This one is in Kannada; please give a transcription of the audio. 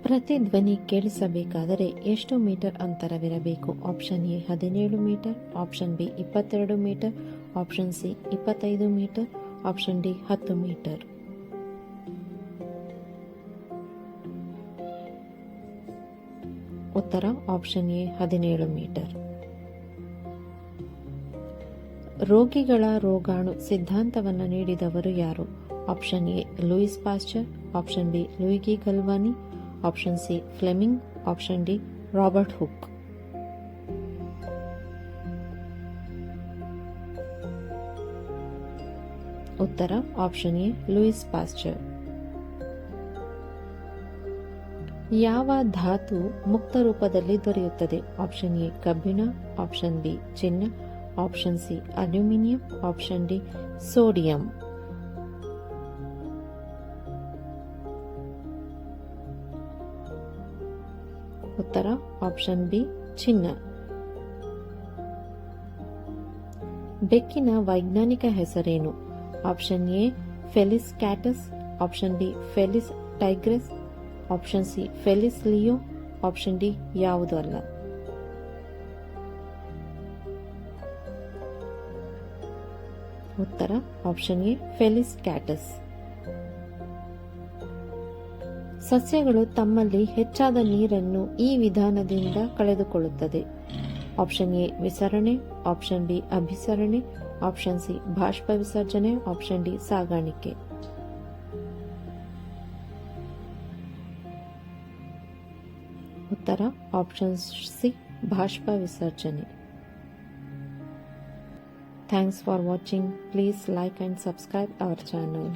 ಪ್ರತಿಧ್ವನಿ ಕೇಳಿಸಬೇಕಾದರೆ ಎಷ್ಟು ಮೀಟರ್ ಅಂತರವಿರಬೇಕು? Option A 17 metre, option B 22 metre, option C 25 metre, option D 10 metre. ಉತ್ತರ ಆಪ್ಷನ್ ಎ 17 ಮೀಟರ್. ರೋಗಿಗಳ ರೋಗಾಣು ಸಿದ್ಧಾಂತವನ್ನು ನೀಡಿದವರು ಯಾರು? Option A Louis Pasteur, option B Luigi Galvani, option C Fleming, option D Robert Hooke. ಉತ್ತರ ಆಪ್ಷನ್ ಎ ಲೂಯಿಸ್ ಪಾಶ್ಚರ್. ಯಾವ ಧಾತು ಮುಕ್ತ ರೂಪದಲ್ಲಿ ದೊರೆಯುತ್ತದೆ? ಆಪ್ಷನ್ ಎ ಕಬ್ಬಿಣ, ಆಪ್ಷನ್ ಬಿ ಚಿನ್ನ, option C aluminium, option D sodium. ಉತ್ತರ ಆಪ್ಷನ್ ಬಿ ಚಿನ್ನ. ಬೆಕ್ಕಿನ ವೈಜ್ಞಾನಿಕ ಹೆಸರೇನು? Option A Felis catus, option B Felis tigris, option C Felis leo, option D ಯಾವುದೂ ಅಲ್ಲ. ಉತ್ತರ ಆಪ್ಷನ್ ಎ ಫೆಲಿಸ್ ಕ್ಯಾಟಸ್. ಸಸ್ಯಗಳು ತಮ್ಮಲ್ಲಿ ಹೆಚ್ಚಾದ ನೀರನ್ನು ಈ ವಿಧಾನದಿಂದ ಕಳೆದುಕೊಳ್ಳುತ್ತದೆ. ಆಪ್ಷನ್ ಎ ವಿಸರಣೆ, ಆಪ್ಷನ್ ಬಿ ಅಭಿಸರಣೆ, ಆಪ್ಷನ್ ಸಿ ಬಾಷ್ಪ ವಿಸರ್ಜನೆ, ಆಪ್ಷನ್ ಡಿ ಸಾಗಾಣಿಕೆ. ಉತ್ತರ ಆಪ್ಷನ್ ಸಿ ಬಾಷ್ಪ ವಿಸರ್ಜನೆ. Thanks for watching. Please like and subscribe our channel.